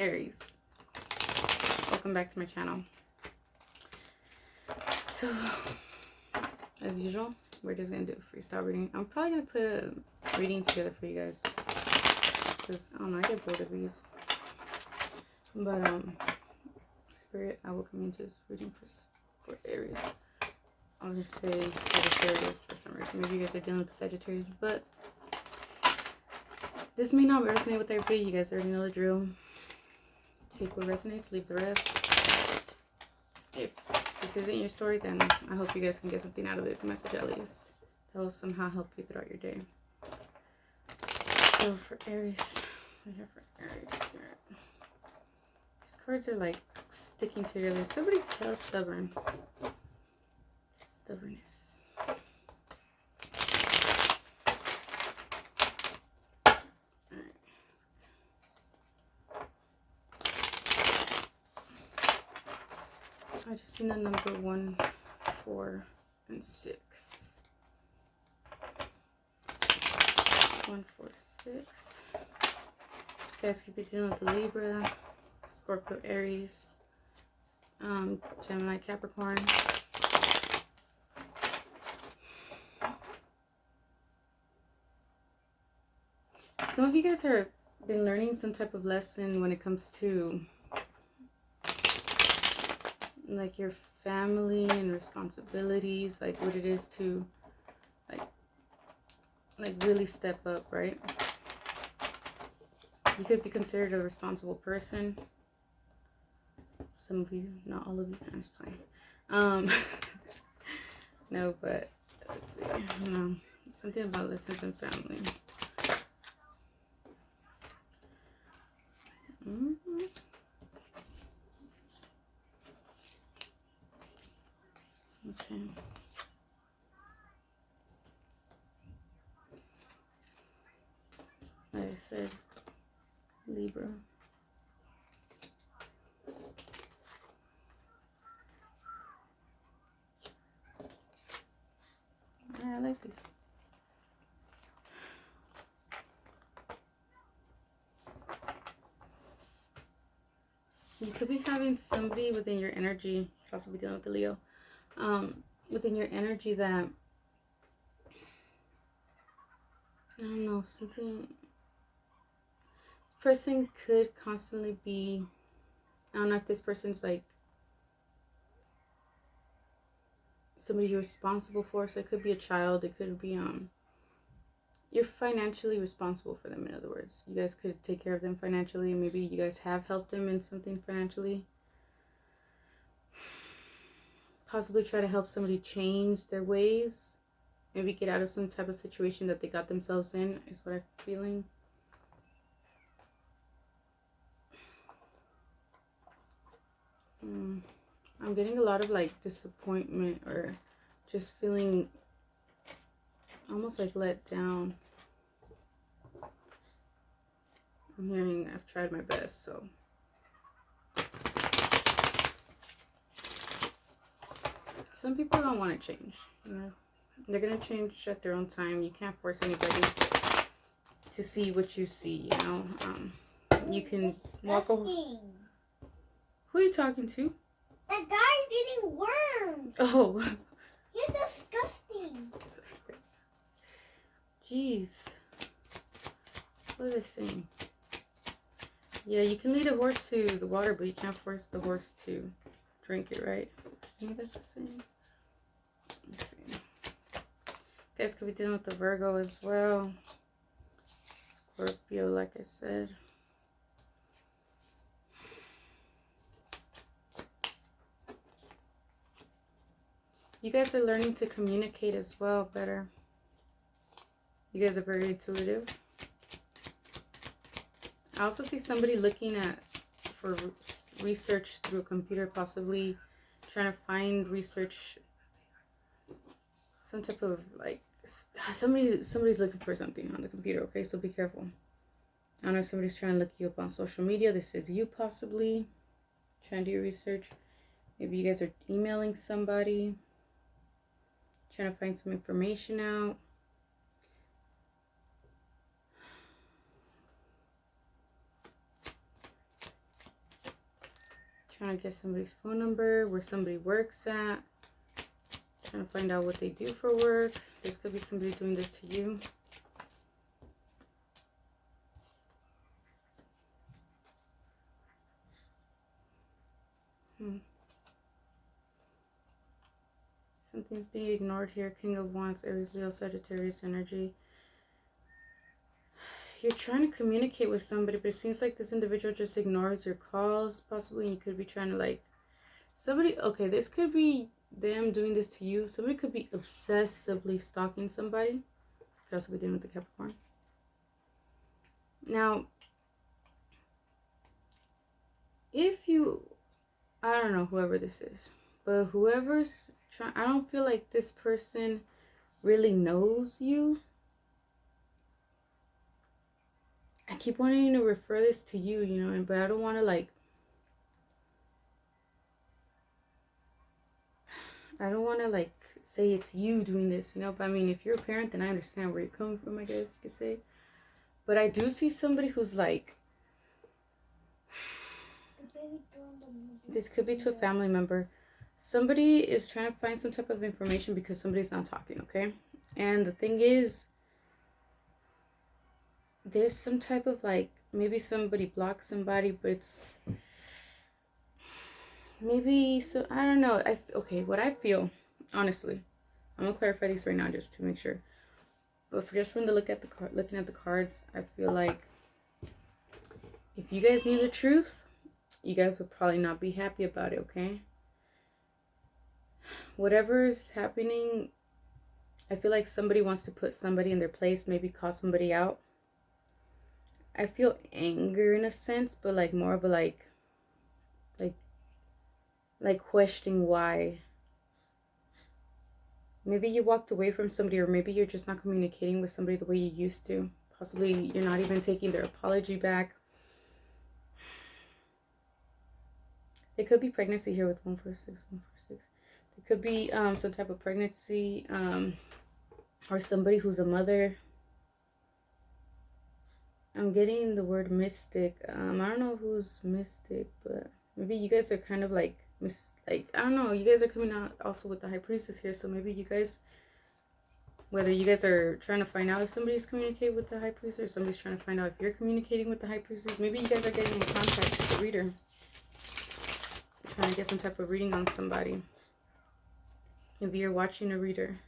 Aries, welcome back to my channel. So, as usual, we're just gonna do a freestyle reading. I'm probably gonna put a reading together for you guys, because I don't know, I get bored of these. But Spirit, I will come into this reading for Aries. I'll just say Sagittarius for some reason. Maybe you guys are dealing with the Sagittarius, but this may not resonate with everybody. You guys already know the drill. Take what resonates, leave the rest. If this isn't your story, then I hope you guys can get something out of this message at least. That will somehow help you throughout your day. So for Aries, we're here for Aries Spirit. These cards are like sticking together. Somebody's hell stubborn. Stubbornness. I just seen the number 1, 4, and 6. 1, 4, 6. You guys could be dealing with the Libra, Scorpio, Aries, Gemini, Capricorn. Some of you guys have been learning some type of lesson when it comes to like your family and responsibilities, like what it is to like really step up, right? You could be considered a responsible person. Some of you, not all of you. I'm just playing. No, but let's see. No, something about lessons in family. Okay. Like I said, Libra. Yeah, I like this. You could be having somebody within your energy, you could also be dealing with the Leo, within your energy that, I don't know, something, this person could constantly be, I don't know if this person's like somebody you're responsible for, so it could be a child, it could be, you're financially responsible for them, in other words. You guys could take care of them financially, maybe you guys have helped them in something financially. Possibly try to help somebody change their ways. Maybe get out of some type of situation that they got themselves in, is what I'm feeling. I'm getting a lot of like disappointment, or just feeling almost like let down. I'm hearing I've tried my best, so. Some people don't want to change, you know. They're going to change at their own time. You can't force anybody to see what you see, you know. You can walk over. Who are you talking to? That guy's eating worms. Oh. He's disgusting. Jeez. What are they saying? Yeah, you can lead a horse to the water, but you can't force the horse to drink it, right? I think that's the same. Let's see. You guys could be dealing with the Virgo as well. Scorpio, like I said. You guys are learning to communicate as well better. You guys are very intuitive. I also see somebody looking for research through a computer, possibly trying to find research, some type of like, somebody's looking for something on the computer, okay? So be careful. I don't know if somebody's trying to look you up on social media. This is you possibly trying to do your research. Maybe you guys are emailing somebody, trying to find some information out. Trying to get somebody's phone number, where somebody works at. Trying to find out what they do for work. This could be somebody doing this to you. Something's being ignored here. King of Wands, Aries, Leo, Sagittarius energy. You're trying to communicate with somebody, but it seems like this individual just ignores your calls, possibly. You could be trying to, like, somebody, okay, this could be them doing this to you. Somebody could be obsessively stalking somebody. Could also be dealing with the Capricorn. Now, if you, I don't know whoever this is, but whoever's trying, I don't feel like this person really knows you. I keep wanting to refer this to you, you know, but I don't want to, like, I don't want to, like, say it's you doing this, you know. But I mean, if you're a parent, then I understand where you're coming from, I guess you could say. But I do see somebody who's like, this could be to a family member. Somebody is trying to find some type of information because somebody's not talking, okay? And the thing is, there's some type of, like, maybe somebody blocked somebody, but it's maybe, so I don't know. Okay, what I feel, honestly, I'm gonna clarify these right now just to make sure. But just from the looking at the cards, I feel like if you guys knew the truth, you guys would probably not be happy about it, okay? Whatever's happening, I feel like somebody wants to put somebody in their place, maybe call somebody out. I feel anger in a sense, but like more of a like questioning why. Maybe you walked away from somebody, or maybe you're just not communicating with somebody the way you used to. Possibly you're not even taking their apology back. It could be pregnancy here with 146, 146. It could be some type of pregnancy, or somebody who's a mother. I'm getting the word mystic. I don't know who's mystic, but maybe you guys are kind of like I don't know. You guys are coming out also with the High Priestess here, so maybe you guys, whether you guys are trying to find out if somebody's communicating with the High Priestess, or somebody's trying to find out if you're communicating with the High Priestess. Maybe you guys are getting in contact with the reader, trying to get some type of reading on somebody. Maybe you're watching a reader,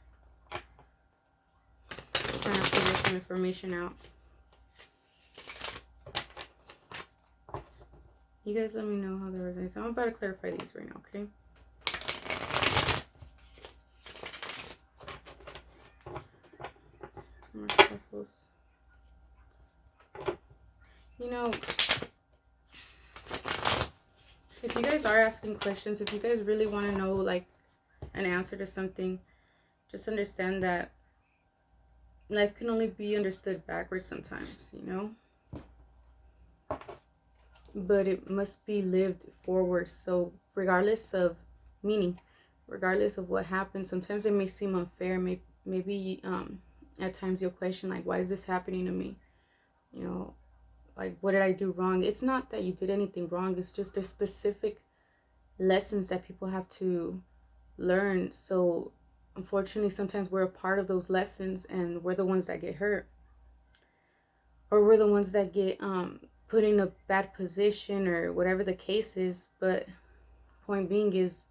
trying to figure some information out. You guys let me know how that resonates. I'm about to clarify these right now, okay? Some more shuffles. You know, if you guys are asking questions, if you guys really want to know, like, an answer to something, just understand that life can only be understood backwards sometimes, you know? But it must be lived forward. So regardless of meaning, regardless of what happens, sometimes it may seem unfair. Maybe at times you'll question, like, why is this happening to me? You know, like, what did I do wrong? It's not that you did anything wrong. It's just there's specific lessons that people have to learn. So unfortunately, sometimes we're a part of those lessons, and we're the ones that get hurt, or we're the ones that get put in a bad position, or whatever the case is. But point being is,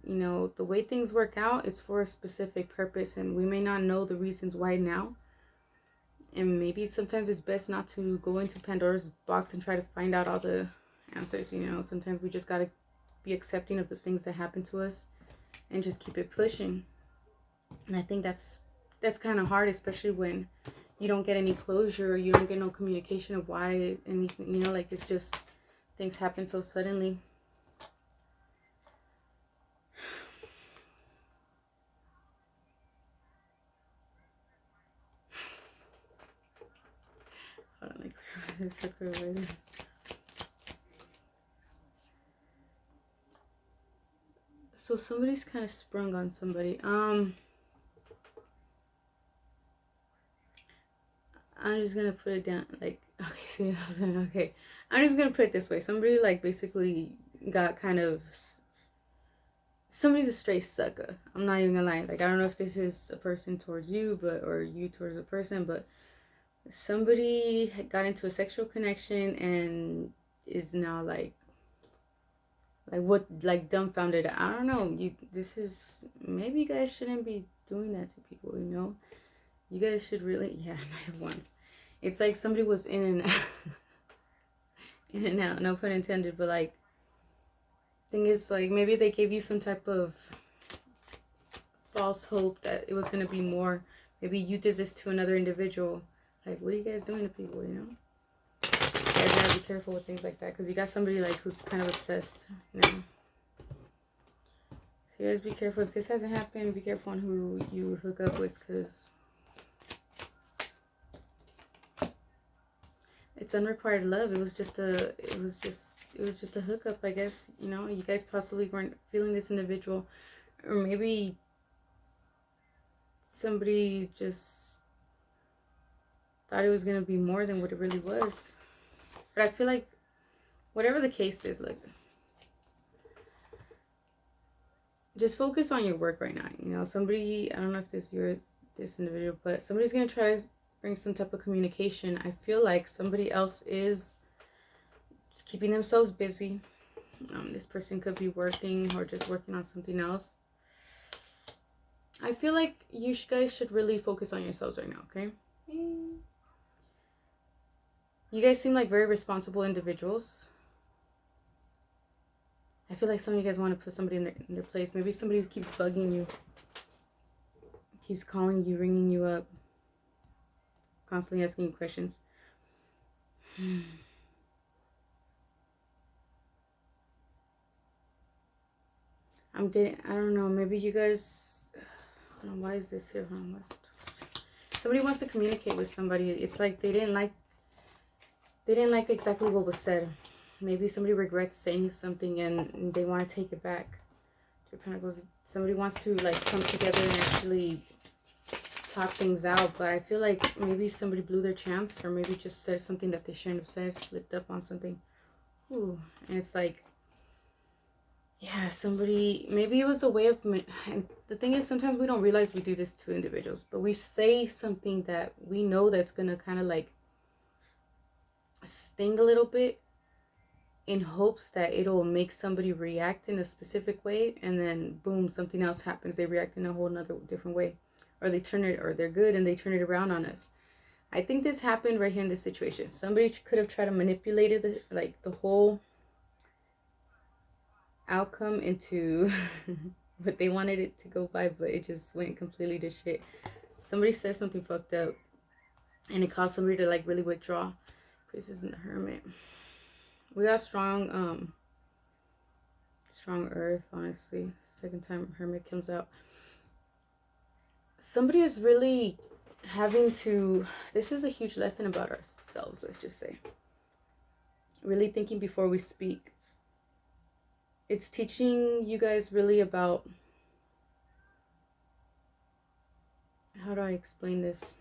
you know, the way things work out, it's for a specific purpose, and we may not know the reasons why now. And maybe sometimes it's best not to go into Pandora's box and try to find out all the answers, you know. Sometimes we just gotta be accepting of the things that happen to us and just keep it pushing. And I think that's kind of hard, especially when you don't get any closure, or you don't get no communication of why anything, you know, like, it's just things happen so suddenly. Hold on, like, this. So somebody's kind of sprung on somebody. I'm just gonna put it down, like, Okay, see, okay. I'm just gonna put it this way. Somebody like basically got kind of. Somebody's a straight sucker. I'm not even gonna lie. Like I don't know if this is a person towards you, but or you towards a person, but somebody got into a sexual connection and is now like what, like dumbfounded. I don't know. This is, maybe you guys shouldn't be doing that to people. You know, you guys should really, yeah. Night of Wands. It's like somebody was in and out, in and out. No pun intended, but like thing is like maybe they gave you some type of false hope that it was gonna be more. Maybe you did this to another individual. Like, what are you guys doing to people? You know, you guys gotta be careful with things like that because you got somebody like who's kind of obsessed. You know. So you guys be careful. If this hasn't happened, be careful on who you hook up with because it's unrequited love. It was just a hookup, I guess. You know, you guys possibly weren't feeling this individual, or maybe somebody just thought it was gonna be more than what it really was. But I feel like whatever the case is, like, just focus on your work right now. You know, somebody, I don't know if this individual, but somebody's gonna try to bring some type of communication. I feel like somebody else is keeping themselves busy. This person could be working or just working on something else. I feel like you guys should really focus on yourselves right now, okay? You guys seem like very responsible individuals. I feel like some of you guys want to put somebody in their place. Maybe somebody keeps bugging you, keeps calling you, ringing you up, constantly asking you questions. I don't know, maybe you guys, I don't know, why is this here? Somebody wants to communicate with somebody. It's like they didn't like exactly what was said. Maybe somebody regrets saying something and they want to take it back. Somebody wants to like come together and actually talk things out, but I feel like maybe somebody blew their chance, or maybe just said something that they shouldn't have said, slipped up on something. Ooh, and it's like, yeah, somebody, maybe it was a way of, and the thing is, sometimes we don't realize we do this to individuals, but we say something that we know that's gonna kind of like sting a little bit, in hopes that it'll make somebody react in a specific way, and then boom, something else happens. They react in a whole nother different way, or they turn it, or they're good and they turn it around on us. I think this happened right here in this situation. Somebody could have tried to manipulate the whole outcome into what they wanted it to go by, but it just went completely to shit. Somebody said something fucked up, and it caused somebody to like really withdraw. Priestess and the Hermit. We got strong earth, honestly. It's the second time Hermit comes out. Somebody is really having to, this is a huge lesson about ourselves, let's just say. Really thinking before we speak. It's teaching you guys really about, how do I explain this?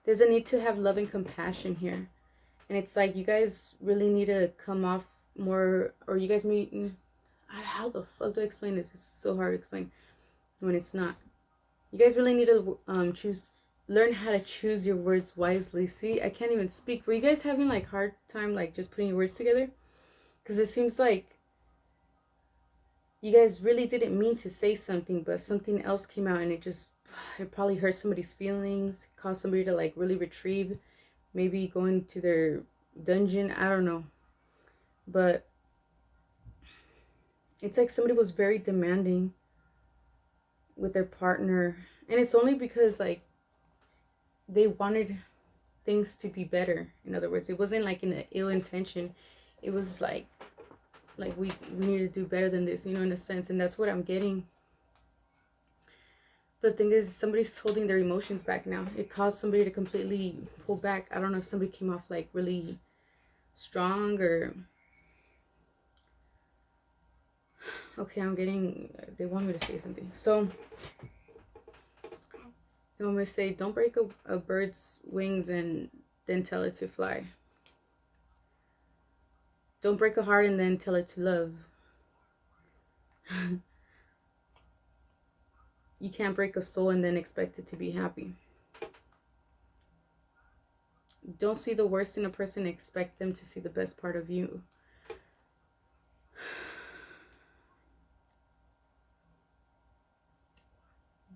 There's a need to have love and compassion here. And it's like you guys really need to come off more, or you guys need, how the fuck do I explain this? It's so hard to explain when it's not. You guys really need to learn how to choose your words wisely. See, I can't even speak. Were you guys having like hard time like just putting your words together? Because it seems like you guys really didn't mean to say something, but something else came out, and it probably hurt somebody's feelings, caused somebody to like really retrieve, maybe go into their dungeon. I don't know. But it's like somebody was very demanding with their partner, and it's only because like they wanted things to be better. In other words, it wasn't like in an ill intention. It was like we need to do better than this, you know, in a sense. And that's what I'm getting. But the thing is, somebody's holding their emotions back now. It caused somebody to completely pull back. I don't know if somebody came off like really strong, or okay, I'm getting, they want me to say something. So they want me to say, don't break a bird's wings and then tell it to fly. Don't break a heart and then tell it to love. You can't break a soul and then expect it to be happy. Don't see the worst in a person and expect them to see the best part of you.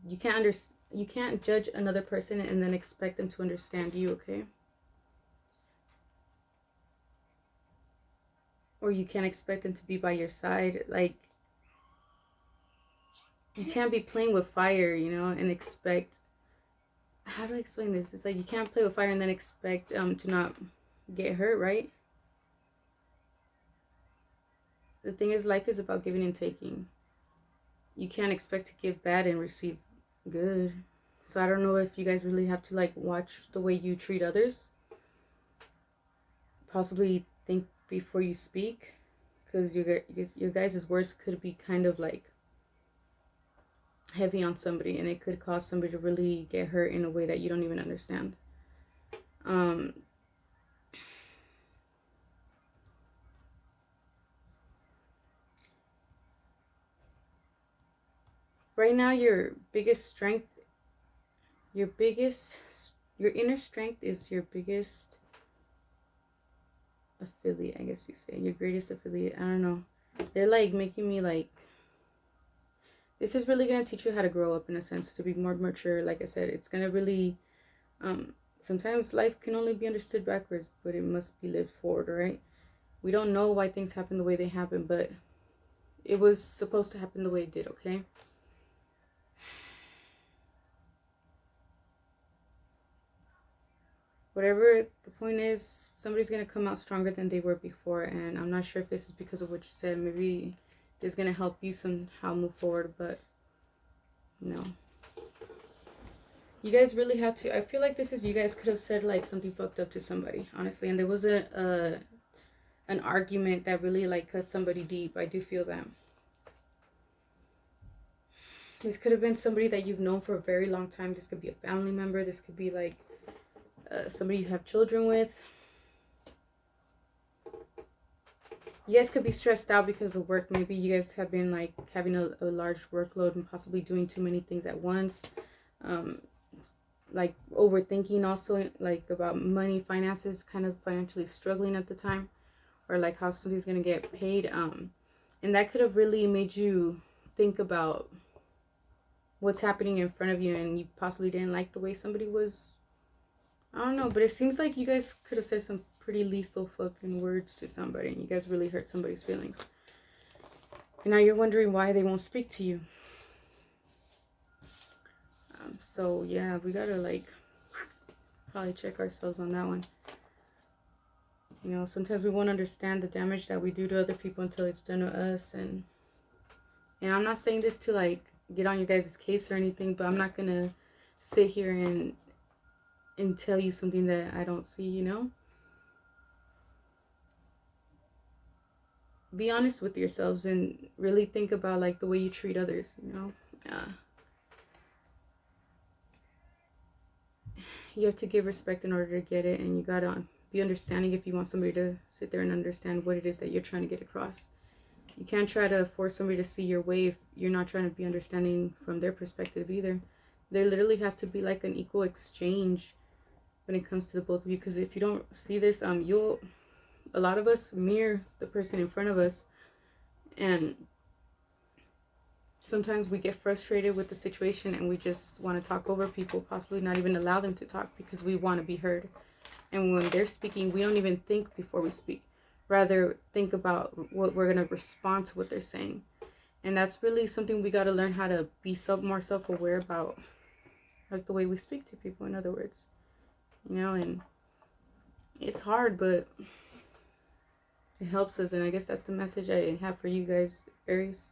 You can't judge another person and then expect them to understand you, okay? Or you can't expect them to be by your side. Like, you can't be playing with fire, you know, and expect, how do I explain this? It's like you can't play with fire and then expect to not get hurt, right? The thing is, life is about giving and taking. You can't expect to give bad and receive good. So I don't know if you guys really have to like watch the way you treat others. Possibly think before you speak, because your guys' words could be kind of like heavy on somebody, and it could cause somebody to really get hurt in a way that you don't even understand. Right now, your inner strength is your biggest affiliate, I guess you say, your greatest affiliate. I don't know. They're like making me like, this is really going to teach you how to grow up in a sense, to be more mature. Like I said, it's going to really, sometimes life can only be understood backwards, but it must be lived forward, right? We don't know why things happen the way they happen, but it was supposed to happen the way it did, okay? Whatever the point is, somebody's going to come out stronger than they were before, and I'm not sure if this is because of what you said. Maybe it's going to help you somehow move forward, but no. You guys really have to, I feel like this is, you guys could have said like something fucked up to somebody, honestly, and there was an argument that really like cut somebody deep. I do feel that. This could have been somebody that you've known for a very long time. This could be a family member. This could be like somebody you have children with. You guys could be stressed out because of work. Maybe you guys have been like having a large workload and possibly doing too many things at once. Like overthinking also, like about money, finances, kind of financially struggling at the time, or like how somebody's gonna get paid. And that could have really made you think about what's happening in front of you, and you possibly didn't like the way somebody was. I don't know, but it seems like you guys could have said some pretty lethal fucking words to somebody, and you guys really hurt somebody's feelings. And now you're wondering why they won't speak to you. So yeah, we gotta like probably check ourselves on that one. You know, sometimes we won't understand the damage that we do to other people until it's done to us. And I'm not saying this to like get on your guys' case or anything, but I'm not gonna sit here and tell you something that I don't see, you know? Be honest with yourselves and really think about like the way you treat others, you know? You have to give respect in order to get it, and you gotta be understanding if you want somebody to sit there and understand what it is that you're trying to get across. You can't try to force somebody to see your way if you're not trying to be understanding from their perspective either. There literally has to be like an equal exchange when it comes to the both of you, because if you don't see this, a lot of us mirror the person in front of us, and sometimes we get frustrated with the situation and we just want to talk over people, possibly not even allow them to talk because we want to be heard. And when they're speaking, we don't even think before we speak. Rather, think about what we're going to respond to what they're saying. And that's really something we got to learn how to be more self-aware about, like the way we speak to people, in other words. You know, and it's hard, but it helps us. And I guess that's the message I have for you guys, Aries.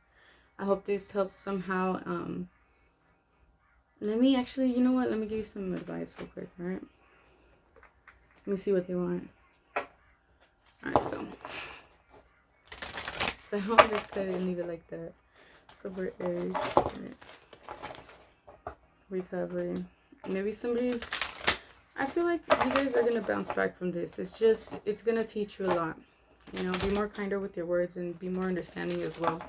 I hope this helps somehow. Let me actually, you know what? Let me give you some advice real quick, alright? Let me see what they want. Alright, so I don't just cut it and leave it like that. So for Aries, recovery. Maybe somebody's, I feel like you guys are gonna bounce back from this. It's gonna teach you a lot. You know, be more kinder with your words and be more understanding as well.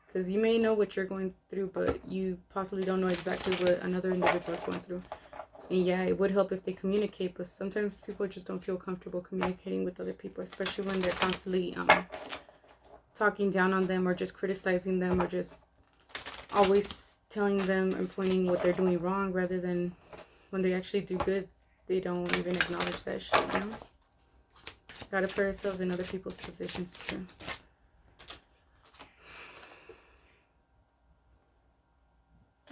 Because you may know what you're going through, but you possibly don't know exactly what another individual is going through. And yeah, it would help if they communicate, but sometimes people just don't feel comfortable communicating with other people, especially when they're constantly talking down on them or just criticizing them or just always telling them and pointing what they're doing wrong, rather than when they actually do good, they don't even acknowledge that shit, you know? Gotta put ourselves in other people's positions too.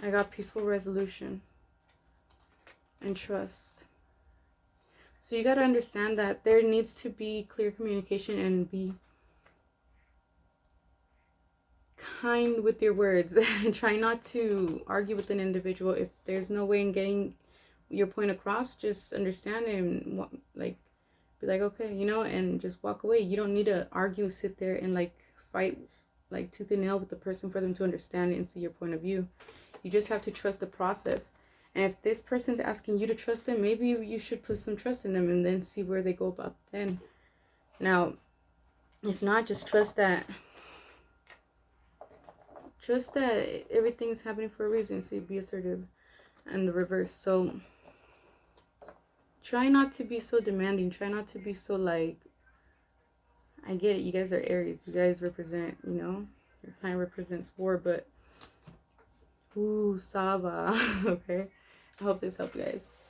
I got peaceful resolution and trust. So you got to understand that there needs to be clear communication and be kind with your words. Try not to argue with an individual. If there's no way in getting your point across, just understand and like be like, okay, you know, and just walk away. You don't need to argue, sit there and like fight like tooth and nail with the person for them to understand and see your point of view. You just have to trust the process. And if this person's asking you to trust them, maybe you should put some trust in them and then see where they go about then. Now, if not, just trust that everything's happening for a reason. So be assertive and the reverse. So try not to be so demanding. Try not to be so like, I get it, you guys are Aries. You guys represent, you know, your planet represents war, but ooh, Saba. Okay. I hope this helped, guys.